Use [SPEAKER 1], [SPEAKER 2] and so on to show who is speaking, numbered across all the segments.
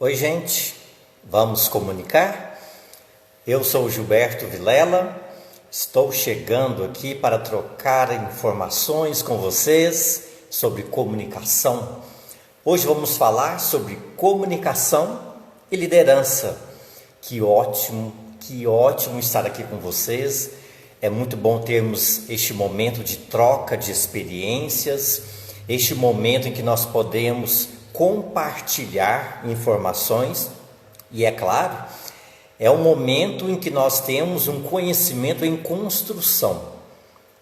[SPEAKER 1] Oi, gente, vamos comunicar? Eu sou o Gilberto Vilela, estou chegando aqui para trocar informações com vocês sobre comunicação. Hoje vamos falar sobre comunicação e liderança. Que ótimo estar aqui com vocês. É muito bom termos este momento de troca de experiências, este momento em que nós podemos compartilhar informações e, é claro, é um momento em que nós temos um conhecimento em construção.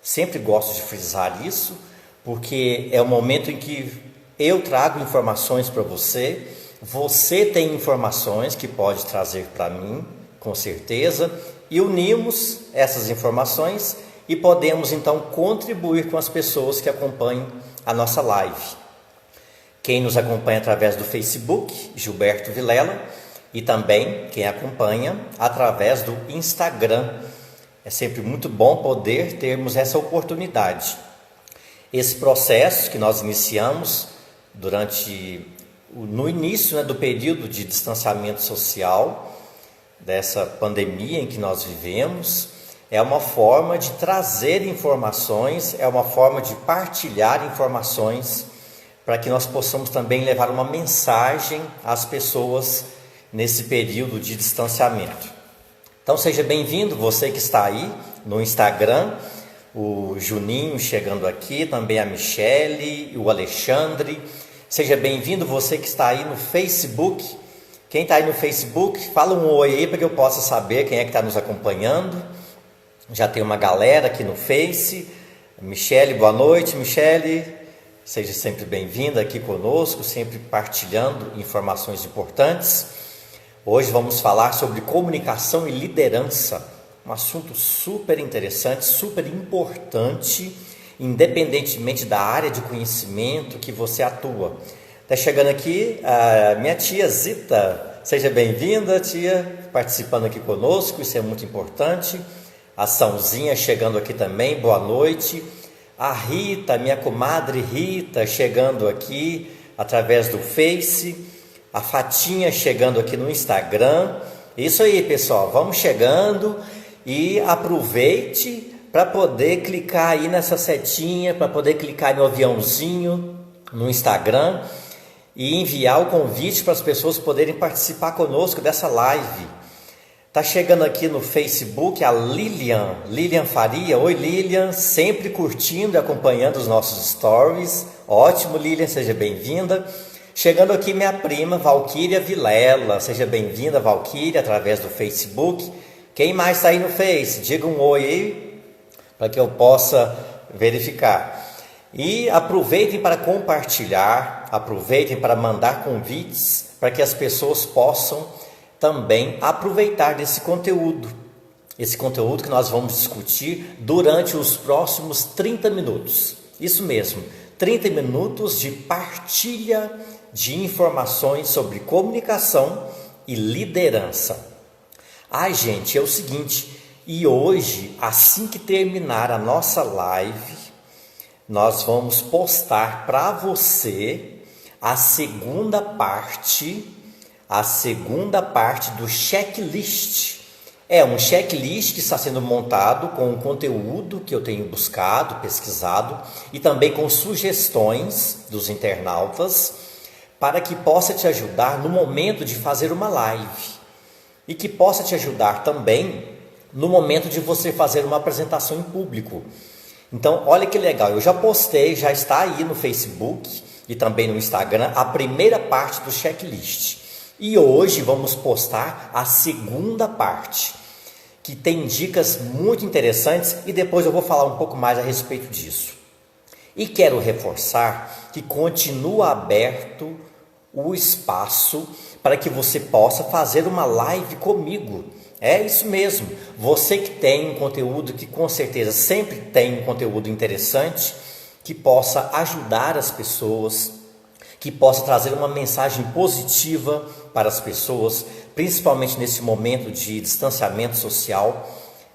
[SPEAKER 1] Sempre gosto de frisar isso, porque é o momento em que eu trago informações para você, você tem informações que pode trazer para mim, com certeza, e unimos essas informações e podemos então contribuir com as pessoas que acompanham a nossa live. Quem nos acompanha através do Facebook, Gilberto Vilela, e também quem acompanha através do Instagram. É sempre muito bom poder termos essa oportunidade. Esse processo que nós iniciamos no início do período de distanciamento social, dessa pandemia em que nós vivemos, é uma forma de trazer informações, é uma forma de partilhar informações para que nós possamos também levar uma mensagem às pessoas nesse período de distanciamento. Então seja bem-vindo, você que está aí no Instagram, o Juninho chegando aqui, também a Michele, o Alexandre. Seja bem-vindo você que está aí no Facebook. Quem está aí no Facebook, fala um oi aí para que eu possa saber quem é que está nos acompanhando. Já tem uma galera aqui no Face. Michele, boa noite, Michele. Seja sempre bem-vinda aqui conosco, sempre partilhando informações importantes. Hoje vamos falar sobre comunicação e liderança, um assunto super interessante, super importante, independentemente da área de conhecimento que você atua. Está chegando aqui a minha tia Zita. Seja bem-vinda, tia, participando aqui conosco, isso é muito importante. A Sãozinha chegando aqui também, boa noite. A Rita, minha comadre Rita, chegando aqui através do Face. A Fatinha chegando aqui no Instagram. Isso aí, pessoal, vamos chegando e aproveite para poder clicar aí nessa setinha, para poder clicar no aviãozinho no Instagram e enviar o convite para as pessoas poderem participar conosco dessa live. Tá chegando aqui no Facebook a Lilian Faria. Oi, Lilian, sempre curtindo e acompanhando os nossos stories. Ótimo, Lilian, seja bem-vinda. Chegando aqui minha prima Valquíria Vilela. Seja bem-vinda, Valquíria, através do Facebook. Quem mais está aí no Face? Diga um oi aí, para que eu possa verificar. E aproveitem para compartilhar, aproveitem para mandar convites, para que as pessoas possam também aproveitar desse conteúdo. Esse conteúdo que nós vamos discutir durante os próximos 30 minutos. Isso mesmo, 30 minutos de partilha de informações sobre comunicação e liderança. Gente, é o seguinte, e hoje, assim que terminar a nossa live, nós vamos postar para você a segunda parte do checklist. É um checklist que está sendo montado com o conteúdo que eu tenho buscado, pesquisado e também com sugestões dos internautas para que possa te ajudar no momento de fazer uma live e que possa te ajudar também no momento de você fazer uma apresentação em público. Então, olha que legal, eu já postei, já está aí no Facebook e também no Instagram a primeira parte do checklist. E hoje vamos postar a segunda parte, que tem dicas muito interessantes e depois eu vou falar um pouco mais a respeito disso. E quero reforçar que continua aberto o espaço para que você possa fazer uma live comigo. É isso mesmo, você que tem um conteúdo que com certeza sempre tem um conteúdo interessante, que possa ajudar as pessoas, que possa trazer uma mensagem positiva para as pessoas, principalmente nesse momento de distanciamento social.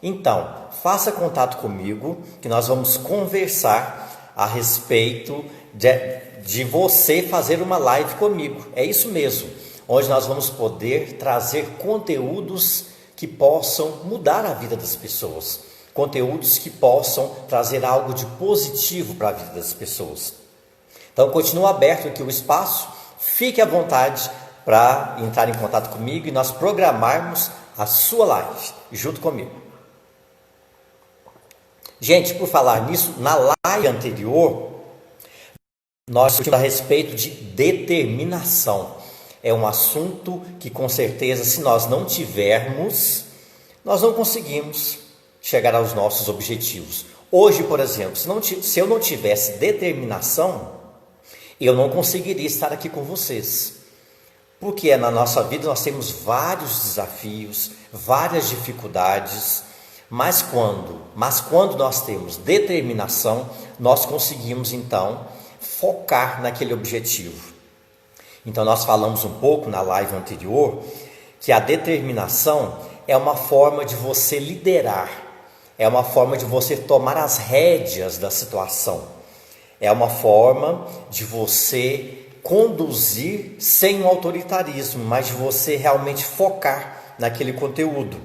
[SPEAKER 1] Então, faça contato comigo, que nós vamos conversar a respeito de você fazer uma live comigo. É isso mesmo. onde nós vamos poder trazer conteúdos que possam mudar a vida das pessoas, conteúdos que possam trazer algo de positivo para a vida das pessoas. Então, continua aberto aqui o espaço, fique à vontade para entrar em contato comigo e nós programarmos a sua live junto comigo. Gente, por falar nisso, na live anterior, nós discutimos a respeito de determinação. É um assunto que, com certeza, se nós não tivermos, nós não conseguimos chegar aos nossos objetivos. Hoje, por exemplo, se eu não tivesse determinação, eu não conseguiria estar aqui com vocês. Porque na nossa vida nós temos vários desafios, várias dificuldades, mas quando nós temos determinação, nós conseguimos então focar naquele objetivo. Então nós falamos um pouco na live anterior que a determinação é uma forma de você liderar, é uma forma de você tomar as rédeas da situação, é uma forma de você conduzir sem um autoritarismo, mas de você realmente focar naquele conteúdo.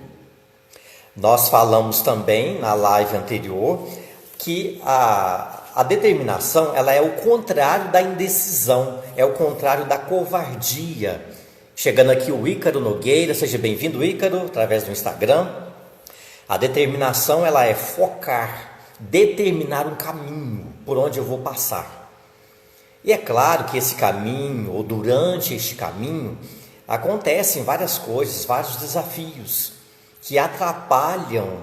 [SPEAKER 1] Nós falamos também na live anterior que a determinação ela é o contrário da indecisão, é o contrário da covardia. Chegando aqui o Ícaro Nogueira, seja bem-vindo, Ícaro, através do Instagram. A determinação ela é focar, determinar um caminho por onde eu vou passar. E é claro que esse caminho, ou durante este caminho, acontecem várias coisas, vários desafios que atrapalham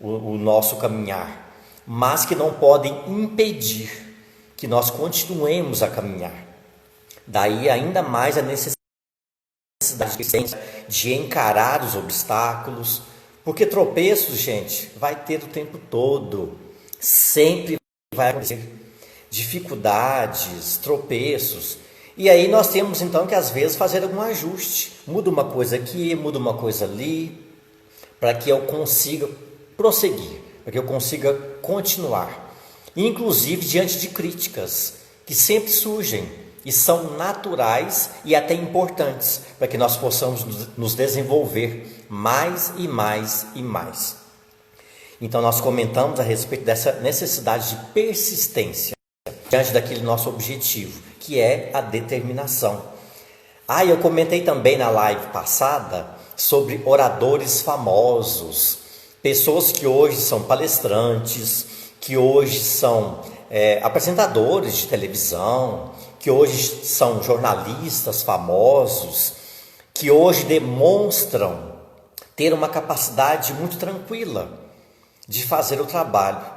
[SPEAKER 1] o nosso caminhar, mas que não podem impedir que nós continuemos a caminhar. Daí ainda mais a necessidade de encarar os obstáculos, porque tropeços, gente, vai ter o tempo todo, sempre vai acontecer. Dificuldades, tropeços, e aí nós temos então que às vezes fazer algum ajuste, muda uma coisa aqui, muda uma coisa ali, para que eu consiga prosseguir, para que eu consiga continuar, inclusive diante de críticas que sempre surgem e são naturais e até importantes, para que nós possamos nos desenvolver mais e mais e mais. Então nós comentamos a respeito dessa necessidade de persistência diante daquele nosso objetivo, que é a determinação. Eu comentei também na live passada sobre oradores famosos, pessoas que hoje são palestrantes, que hoje são apresentadores de televisão, que hoje são jornalistas famosos, que hoje demonstram ter uma capacidade muito tranquila de fazer o trabalho.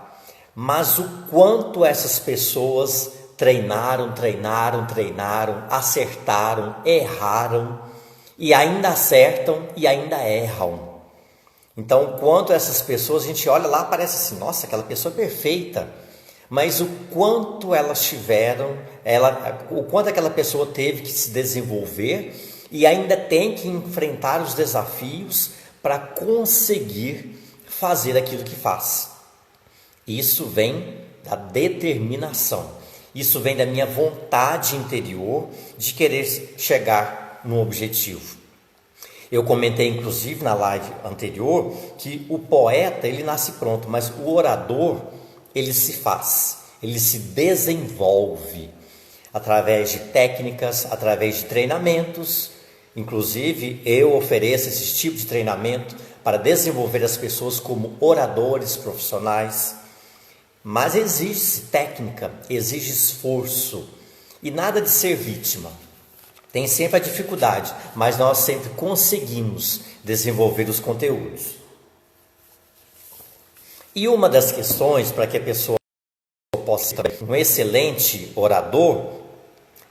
[SPEAKER 1] Mas o quanto essas pessoas treinaram, acertaram, erraram, e ainda acertam e ainda erram. Então, o quanto essas pessoas, a gente olha lá, parece assim, nossa, aquela pessoa é perfeita. Mas o quanto elas tiveram, o quanto aquela pessoa teve que se desenvolver e ainda tem que enfrentar os desafios para conseguir fazer aquilo que faz. Isso vem da determinação, isso vem da minha vontade interior de querer chegar no objetivo. Eu comentei inclusive na live anterior que o poeta ele nasce pronto, mas o orador ele se faz, ele se desenvolve através de técnicas, através de treinamentos. Inclusive eu ofereço esse tipo de treinamento para desenvolver as pessoas como oradores profissionais. Mas exige técnica, exige esforço e nada de ser vítima. Tem sempre a dificuldade, mas nós sempre conseguimos desenvolver os conteúdos. E uma das questões para que a pessoa possa ser um excelente orador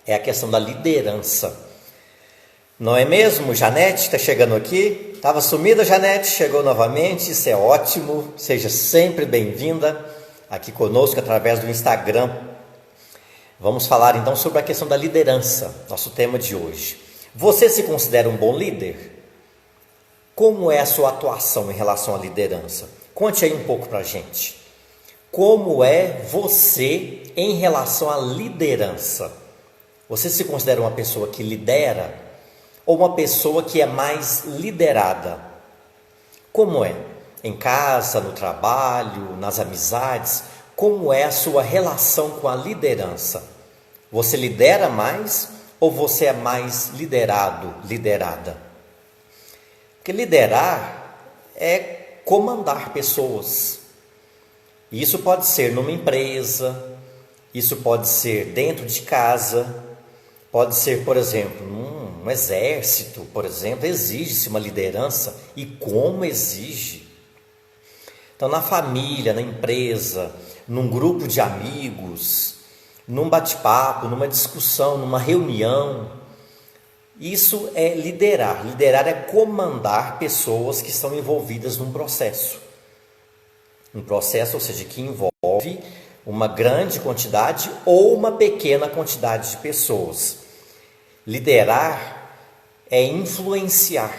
[SPEAKER 1] é a questão da liderança. Não é mesmo? Janete está chegando aqui. Estava sumida, Janete, chegou novamente, isso é ótimo. Seja sempre bem-vinda aqui conosco através do Instagram. Vamos falar então sobre a questão da liderança, nosso tema de hoje. Você se considera um bom líder? Como é a sua atuação em relação à liderança? Conte aí um pouco para a gente. Como é você em relação à liderança? Você se considera uma pessoa que lidera? ou uma pessoa que é mais liderada? Como é? Em casa, no trabalho, nas amizades, como é a sua relação com a liderança? Você lidera mais ou você é mais liderado, liderada? Porque liderar é comandar pessoas. Isso pode ser numa empresa, isso pode ser dentro de casa, pode ser, por exemplo, num exército, por exemplo, exige-se uma liderança. E como exige? Então, na família, na empresa, num grupo de amigos, num bate-papo, numa discussão, numa reunião, isso é liderar. Liderar é comandar pessoas que estão envolvidas num processo. Um processo, ou seja, que envolve uma grande quantidade ou uma pequena quantidade de pessoas. Liderar é influenciar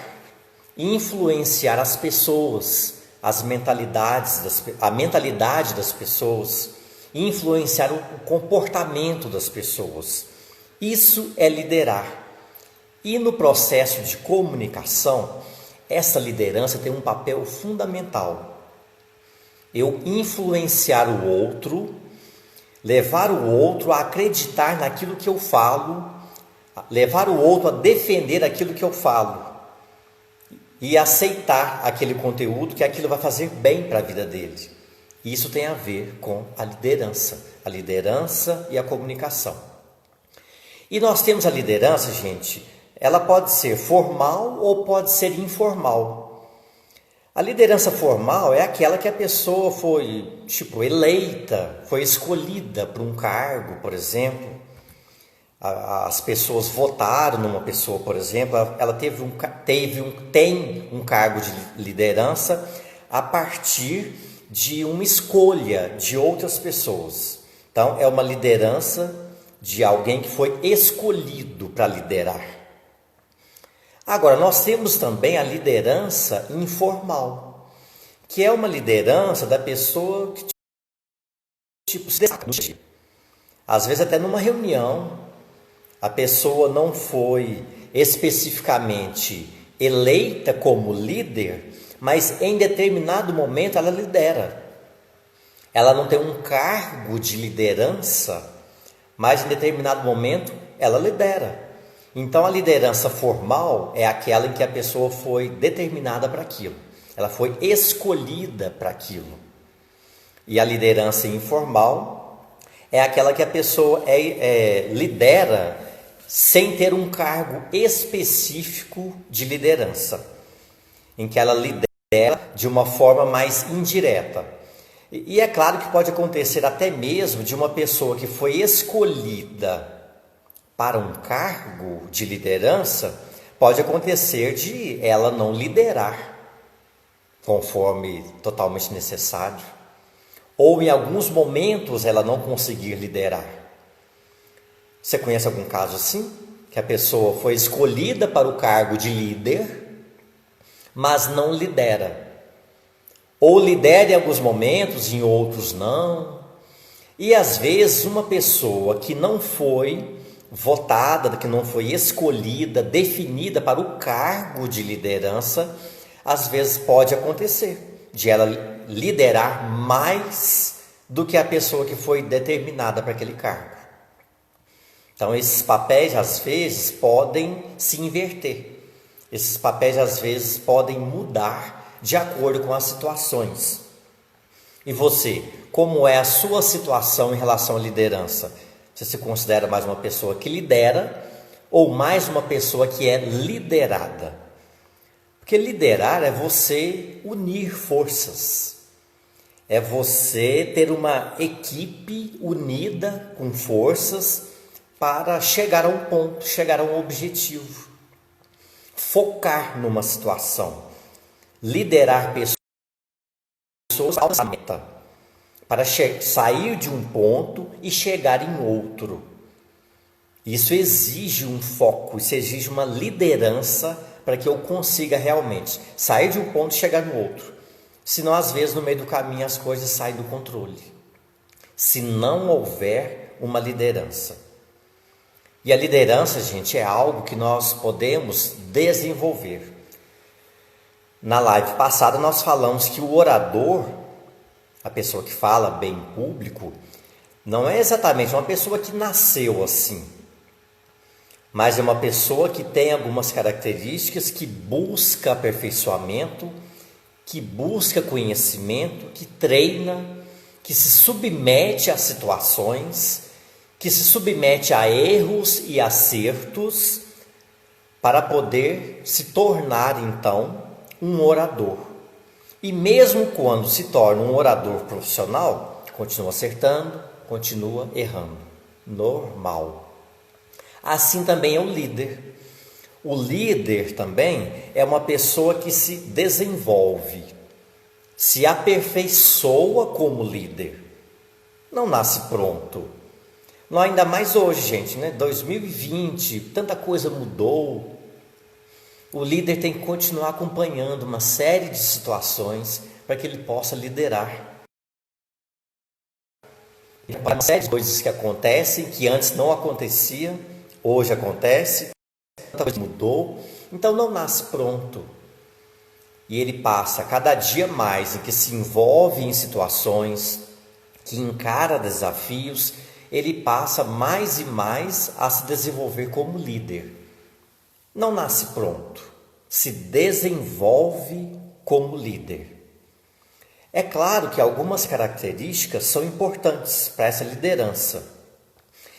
[SPEAKER 1] as pessoas, as mentalidades, a mentalidade das pessoas, influenciar o comportamento das pessoas. Isso é liderar. E no processo de comunicação, essa liderança tem um papel fundamental. Eu influenciar o outro, levar o outro a acreditar naquilo que eu falo, levar o outro a defender aquilo que eu falo e aceitar aquele conteúdo, que aquilo vai fazer bem para a vida dele. Isso tem a ver com a liderança e a comunicação. E nós temos a liderança, gente, ela pode ser formal ou pode ser informal. A liderança formal é aquela que a pessoa foi, eleita, foi escolhida para um cargo, por exemplo. As pessoas votaram numa pessoa, por exemplo, ela tem um cargo de liderança a partir de uma escolha de outras pessoas. Então, é uma liderança de alguém que foi escolhido para liderar. Agora, nós temos também a liderança informal, que é uma liderança da pessoa que se destaca no dia. Às vezes até numa reunião, a pessoa não foi especificamente eleita como líder, mas em determinado momento ela lidera. Ela não tem um cargo de liderança, mas em determinado momento ela lidera. Então a liderança formal é aquela em que a pessoa foi determinada para aquilo. Ela foi escolhida para aquilo. E a liderança informal é aquela que a pessoa lidera sem ter um cargo específico de liderança, em que ela lidera de uma forma mais indireta. E é claro que pode acontecer até mesmo de uma pessoa que foi escolhida para um cargo de liderança, pode acontecer de ela não liderar conforme totalmente necessário, ou em alguns momentos ela não conseguir liderar. Você conhece algum caso assim? Que a pessoa foi escolhida para o cargo de líder, mas não lidera. Ou lidera em alguns momentos, em outros não. E às vezes uma pessoa que não foi votada, que não foi escolhida, definida para o cargo de liderança, às vezes pode acontecer de ela liderar mais do que a pessoa que foi determinada para aquele cargo. Então esses papéis às vezes podem se inverter. Esses papéis às vezes podem mudar de acordo com as situações. E você, como é a sua situação em relação à liderança? Você se considera mais uma pessoa que lidera ou mais uma pessoa que é liderada? Porque liderar é você unir forças. É você ter uma equipe unida com forças para chegar a um ponto, chegar a um objetivo. Focar numa situação. Liderar pessoas a meta. Para sair de um ponto e chegar em outro. Isso exige um foco, isso exige uma liderança para que eu consiga realmente sair de um ponto e chegar no outro. Senão, às vezes, no meio do caminho, as coisas saem do controle. Se não houver uma liderança. E a liderança, gente, é algo que nós podemos desenvolver. Na live passada nós falamos que o orador, a pessoa que fala bem em público, não é exatamente uma pessoa que nasceu assim, mas é uma pessoa que tem algumas características, que busca aperfeiçoamento, que busca conhecimento, que treina, que se submete a situações, que se submete a erros e acertos para poder se tornar então um orador. E mesmo quando se torna um orador profissional, continua acertando, continua errando. Normal. Assim também é o líder. O líder também é uma pessoa que se desenvolve, se aperfeiçoa como líder. Não nasce pronto. Não, ainda mais hoje, gente, né? 2020, tanta coisa mudou. O líder tem que continuar acompanhando uma série de situações para que ele possa liderar. Uma série de coisas que acontecem, que antes não acontecia, hoje acontece, tanta coisa mudou, então não nasce pronto. E ele passa cada dia mais em que se envolve em situações, que encara desafios, ele passa mais e mais a se desenvolver como líder. Não nasce pronto, se desenvolve como líder. É claro que algumas características são importantes para essa liderança.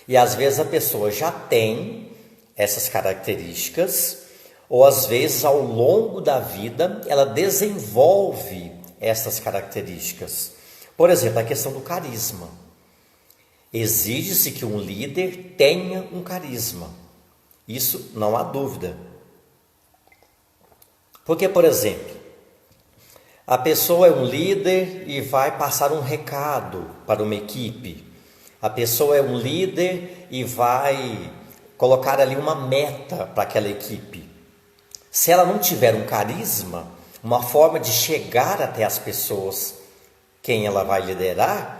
[SPEAKER 1] E às vezes a pessoa já tem essas características, ou às vezes ao longo da vida ela desenvolve essas características. Por exemplo, a questão do carisma. Exige-se que um líder tenha um carisma. Isso não há dúvida. Porque, por exemplo, a pessoa é um líder e vai passar um recado para uma equipe. A pessoa é um líder e vai colocar ali uma meta para aquela equipe. Se ela não tiver um carisma, uma forma de chegar até as pessoas, quem ela vai liderar,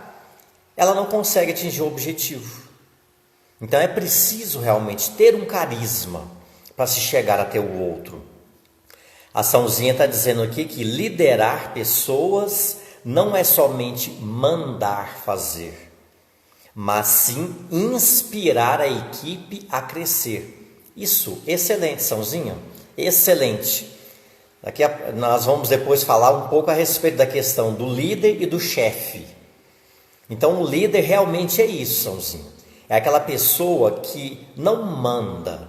[SPEAKER 1] ela não consegue atingir o objetivo. Então é preciso realmente ter um carisma para se chegar até o outro. A Sãozinha está dizendo aqui que liderar pessoas não é somente mandar fazer, mas sim inspirar a equipe a crescer. Isso, excelente, Sãozinha, excelente. Aqui nós vamos depois falar um pouco a respeito da questão do líder e do chefe. Então o líder realmente é isso, Sãozinha. É aquela pessoa que não manda,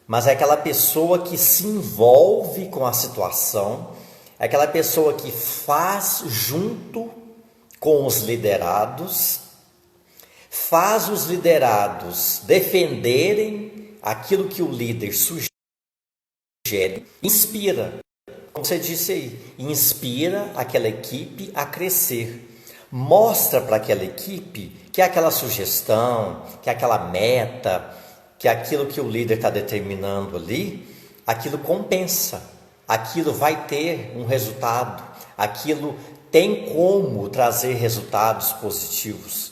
[SPEAKER 1] mas é aquela pessoa que se envolve com a situação, é aquela pessoa que faz junto com os liderados, faz os liderados defenderem aquilo que o líder sugere, inspira, como você disse aí, inspira aquela equipe a crescer. Mostra para aquela equipe que aquela sugestão, que aquela meta, que aquilo que o líder está determinando ali, aquilo compensa, aquilo vai ter um resultado, aquilo tem como trazer resultados positivos.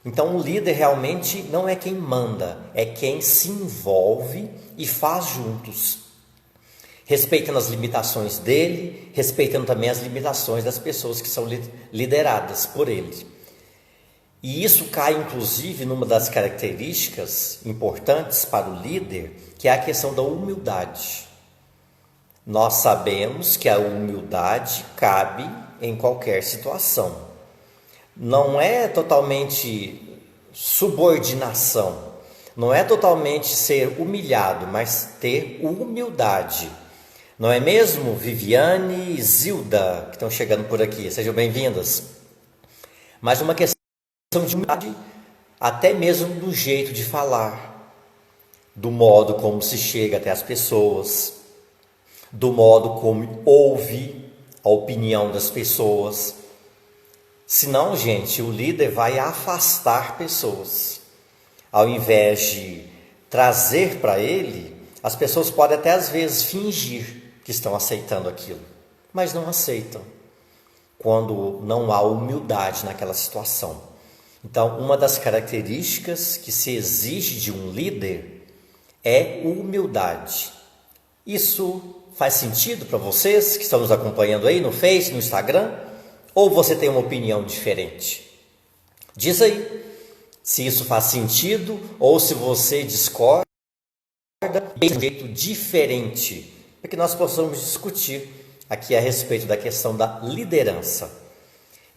[SPEAKER 1] Então o líder realmente não é quem manda, é quem se envolve e faz juntos. Respeitando as limitações dele, respeitando também as limitações das pessoas que são lideradas por ele. E isso cai, inclusive, numa das características importantes para o líder, que é a questão da humildade. Nós sabemos que a humildade cabe em qualquer situação. Não é totalmente subordinação, não é totalmente ser humilhado, mas ter humildade. Não é mesmo, Viviane e Zilda, que estão chegando por aqui? Sejam bem-vindas. Mas uma questão de humildade, até mesmo do jeito de falar, do modo como se chega até as pessoas, do modo como ouve a opinião das pessoas. Senão, gente, o líder vai afastar pessoas. Ao invés de trazer para ele, as pessoas podem até às vezes fingir que estão aceitando aquilo, mas não aceitam, quando não há humildade naquela situação. Então, uma das características que se exige de um líder é humildade. Isso faz sentido para vocês que estão nos acompanhando aí no Face, no Instagram? Ou você tem uma opinião diferente? Diz aí se isso faz sentido ou se você discorda de um jeito diferente, para que nós possamos discutir aqui a respeito da questão da liderança.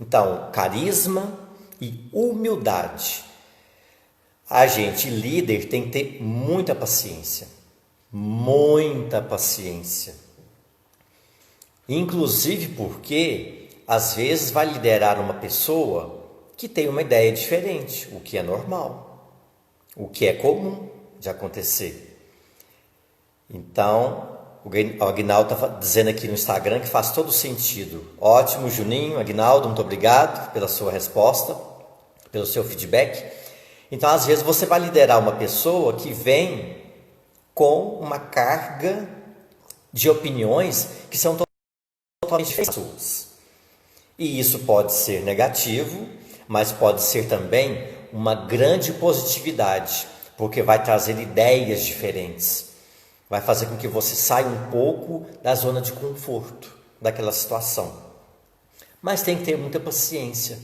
[SPEAKER 1] Então, carisma e humildade. A gente, líder, tem que ter muita paciência. Muita paciência. Inclusive porque, às vezes, vai liderar uma pessoa que tem uma ideia diferente, o que é normal, o que é comum de acontecer. Então, o Aguinaldo está dizendo aqui no Instagram que faz todo sentido. Ótimo, Juninho, Aguinaldo, muito obrigado pela sua resposta, pelo seu feedback. Então, às vezes, você vai liderar uma pessoa que vem com uma carga de opiniões que são totalmente diferentes. E isso pode ser negativo, mas pode ser também uma grande positividade, porque vai trazer ideias diferentes. Vai fazer com que você saia um pouco da zona de conforto daquela situação. Mas tem que ter muita paciência.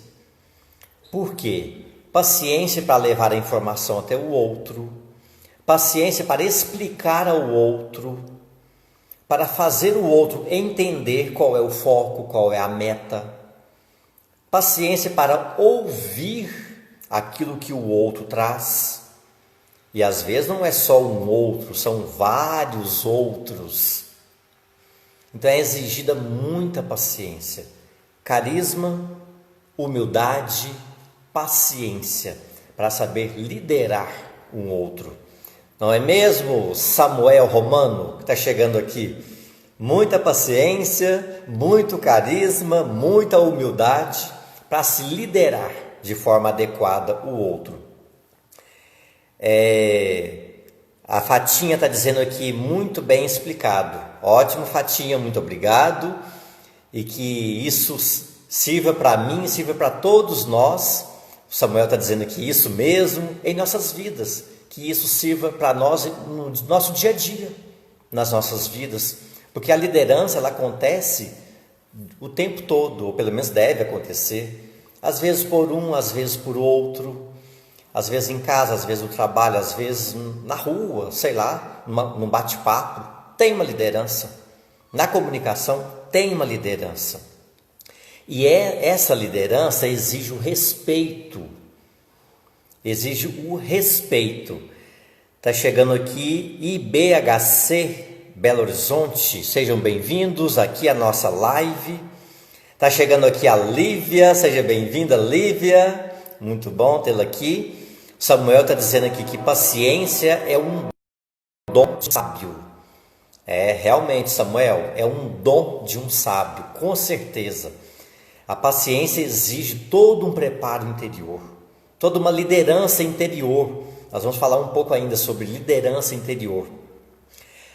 [SPEAKER 1] Por quê? Paciência para levar a informação até o outro, paciência para explicar ao outro, para fazer o outro entender qual é o foco, qual é a meta, paciência para ouvir aquilo que o outro traz. E às vezes não é só um outro, são vários outros. Então é exigida muita paciência, carisma, humildade, paciência para saber liderar um outro. Não é mesmo, Samuel Romano, que está chegando aqui? Muita paciência, muito carisma, muita humildade para se liderar de forma adequada o outro. A Fatinha está dizendo aqui, muito bem explicado. Ótimo, Fatinha, muito obrigado. E que isso sirva para mim, sirva para todos nós. O Samuel está dizendo que isso mesmo, em nossas vidas. Que isso sirva para nós no nosso dia a dia, nas nossas vidas. Porque a liderança, ela acontece o tempo todo, ou pelo menos deve acontecer. Às vezes por um, às vezes por outro. Às vezes em casa, às vezes no trabalho, às vezes na rua, sei lá, num bate-papo, tem uma liderança. Na comunicação, tem uma liderança. E essa liderança exige o respeito. Exige o respeito. Está chegando aqui IBHC Belo Horizonte, sejam bem-vindos aqui à nossa live. Está chegando aqui a Lívia, seja bem-vinda, Lívia. Muito bom tê-la aqui. Samuel está dizendo aqui que paciência é um dom de um sábio. Realmente, Samuel, é um dom de um sábio, com certeza. A paciência exige todo um preparo interior, toda uma liderança interior. Nós vamos falar um pouco ainda sobre liderança interior.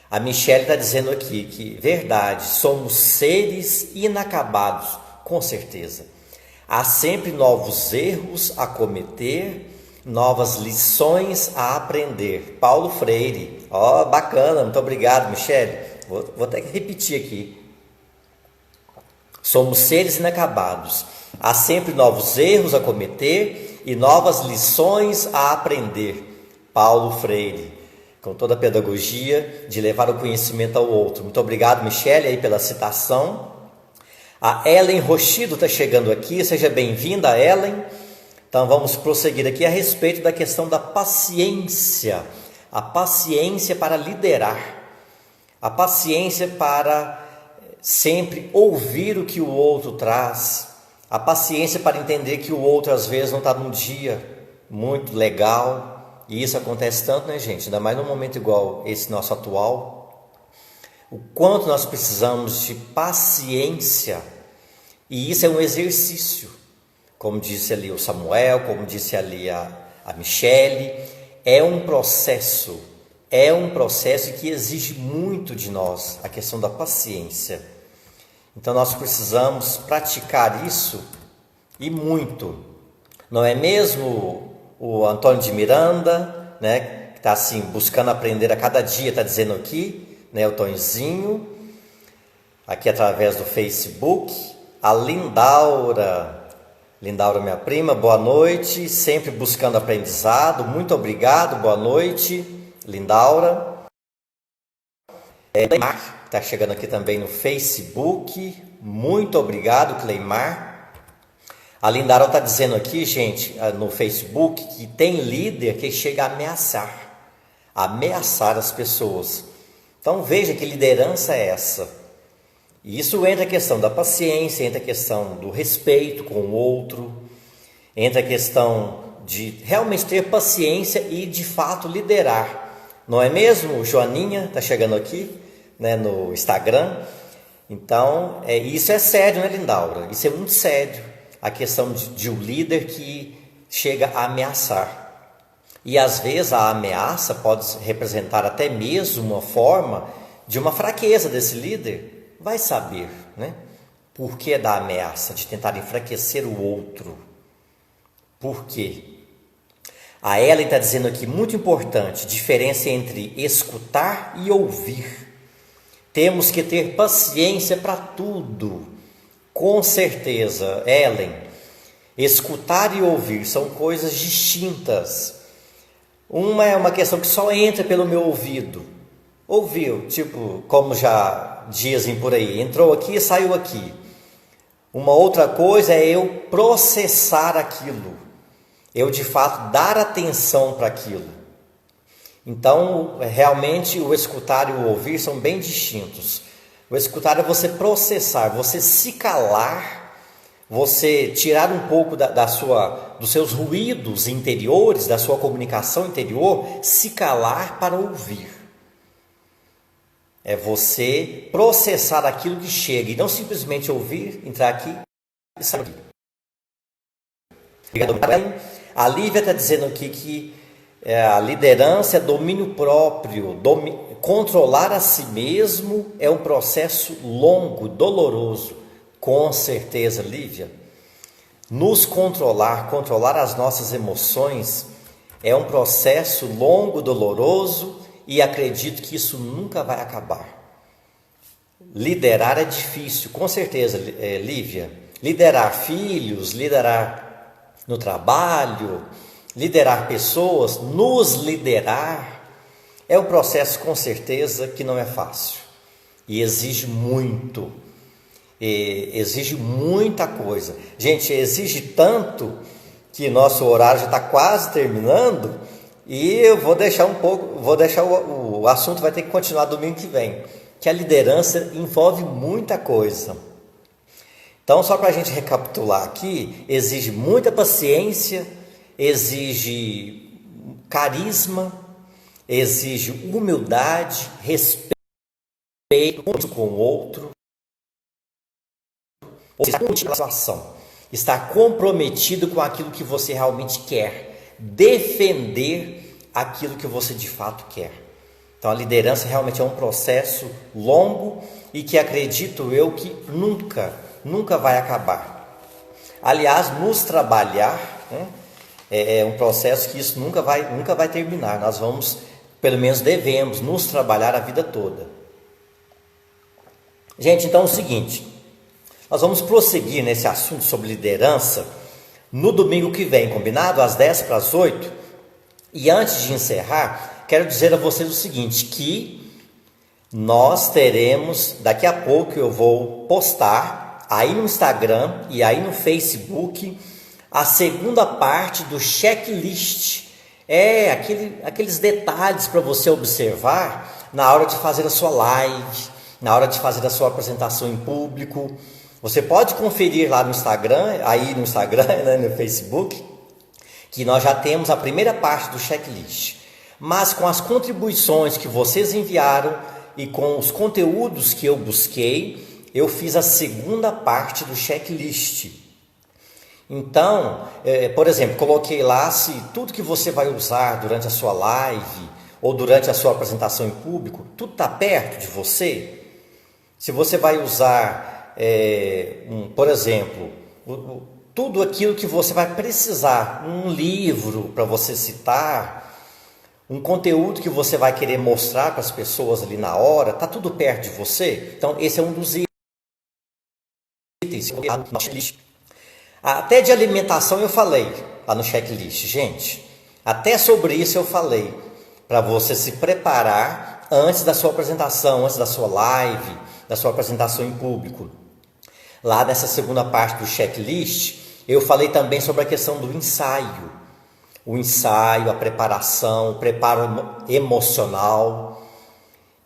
[SPEAKER 1] A Michelle está dizendo aqui que, verdade, somos seres inacabados, com certeza. Há sempre novos erros a cometer, novas lições a aprender. Paulo Freire. Bacana, muito obrigado, Michele. Vou até repetir aqui. Somos seres inacabados. Há sempre novos erros a cometer e novas lições a aprender. Paulo Freire. Com toda a pedagogia de levar o conhecimento ao outro. Muito obrigado, Michele, aí pela citação. A Ellen Rochido está chegando aqui. Seja bem-vinda, Ellen. Então vamos prosseguir aqui a respeito da questão da paciência. A paciência para liderar. A paciência para sempre ouvir o que o outro traz. A paciência para entender que o outro às vezes não está num dia muito legal. E isso acontece tanto, né, gente? Ainda mais num momento igual esse nosso atual. O quanto nós precisamos de paciência. E isso é um exercício. Como disse ali o Samuel, como disse ali a Michele, é um processo que exige muito de nós, a questão da paciência. Então nós precisamos praticar isso e muito. Não é mesmo o Antônio de Miranda, né, que está assim, buscando aprender a cada dia, está dizendo aqui, né, o Tonzinho, aqui através do Facebook. A Lindaura, minha prima, boa noite, sempre buscando aprendizado, muito obrigado, boa noite, Lindaura. Cleimar, está chegando aqui também no Facebook, muito obrigado, Cleimar. A Lindaura está dizendo aqui, gente, no Facebook, que tem líder que chega a ameaçar as pessoas. Então veja que liderança é essa. E isso entra a questão da paciência, entra a questão do respeito com o outro, entra a questão de realmente ter paciência e de fato liderar. Não é mesmo? Joaninha está chegando aqui, né, no Instagram. Então, isso é sério, né, Lindaura? Isso é muito sério. A questão de um líder que chega a ameaçar. E às vezes a ameaça pode representar até mesmo uma forma de uma fraqueza desse líder. Vai saber, né? Por que da ameaça de tentar enfraquecer o outro? Por quê? A Ellen está dizendo aqui, muito importante, diferença entre escutar e ouvir. Temos que ter paciência para tudo. Com certeza, Ellen, escutar e ouvir são coisas distintas. Uma é uma questão que só entra pelo meu ouvido. Ouviu, tipo, como já dizem por aí, entrou aqui e saiu aqui. Uma outra coisa é eu processar aquilo. Eu, de fato, dar atenção para aquilo. Então, realmente, o escutar e o ouvir são bem distintos. O escutar é você processar, você se calar, você tirar um pouco dos seus ruídos interiores, da sua comunicação interior, se calar para ouvir. É você processar aquilo que chega e não simplesmente ouvir, entrar aqui e sair aqui. Obrigado. A Lívia está dizendo aqui que a liderança é domínio próprio, controlar a si mesmo é um processo longo, doloroso. Com certeza, Lívia. Nos controlar as nossas emoções é um processo longo, doloroso. E acredito que isso nunca vai acabar. Liderar é difícil, com certeza, Lívia. Liderar filhos, liderar no trabalho, liderar pessoas, nos liderar, é um processo com certeza que não é fácil. E exige muito, exige muita coisa. Gente, exige tanto que nosso horário já está quase terminando. E eu vou deixar o assunto vai ter que continuar domingo que vem, que a liderança envolve muita coisa. Então, só para a gente recapitular aqui, exige muita paciência, exige carisma, exige humildade, respeito com o outro, ou seja, situação, estar comprometido com aquilo que você realmente quer. Defender aquilo que você de fato quer. Então a liderança realmente é um processo longo e que acredito eu que nunca vai acabar. Aliás, nos trabalhar, né, é um processo que isso nunca vai terminar. Nós vamos, pelo menos devemos, nos trabalhar a vida toda. Gente, então é o seguinte, nós vamos prosseguir nesse assunto sobre liderança no domingo que vem, combinado? Às 7:50. E antes de encerrar, quero dizer a vocês o seguinte, que nós teremos, daqui a pouco eu vou postar aí no Instagram e aí no Facebook a segunda parte do checklist. Aqueles detalhes para você observar na hora de fazer a sua live, na hora de fazer a sua apresentação em público. Você pode conferir lá no Instagram, né, no Facebook, que nós já temos a primeira parte do checklist. Mas com as contribuições que vocês enviaram e com os conteúdos que eu busquei, eu fiz a segunda parte do checklist. Então, por exemplo, coloquei lá se tudo que você vai usar durante a sua live ou durante a sua apresentação em público, tudo está perto de você. Se você vai usar, por exemplo, tudo aquilo que você vai precisar, um livro para você citar, um conteúdo que você vai querer mostrar para as pessoas ali na hora, tá tudo perto de você? Então esse é um dos itens. Até de alimentação eu falei lá no checklist, gente. Até sobre isso eu falei, para você se preparar antes da sua apresentação, antes da sua live, da sua apresentação em público. Lá nessa segunda parte do checklist, eu falei também sobre a questão do ensaio. O ensaio, a preparação, o preparo emocional.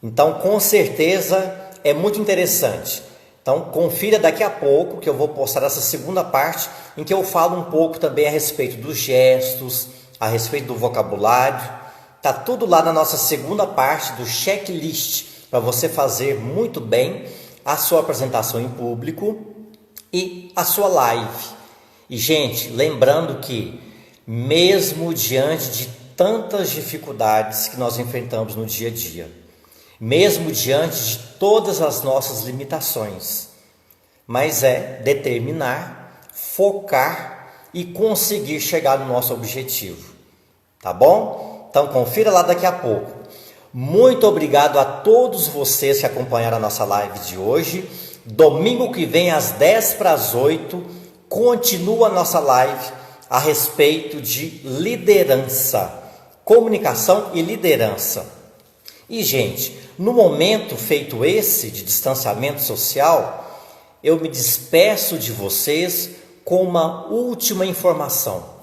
[SPEAKER 1] Então, com certeza, é muito interessante. Então, confira daqui a pouco que eu vou postar essa segunda parte em que eu falo um pouco também a respeito dos gestos, a respeito do vocabulário. Tá tudo lá na nossa segunda parte do checklist para você fazer muito bem a sua apresentação em público e a sua live. E, gente, lembrando que mesmo diante de tantas dificuldades que nós enfrentamos no dia a dia, mesmo diante de todas as nossas limitações, mas é determinar, focar e conseguir chegar no nosso objetivo, tá bom? Então confira lá daqui a pouco. Muito obrigado a todos vocês que acompanharam a nossa live de hoje. Domingo que vem às 7:50 continua a nossa live a respeito de liderança, comunicação e liderança. E, gente, no momento feito esse de distanciamento social, eu me despeço de vocês com uma última informação.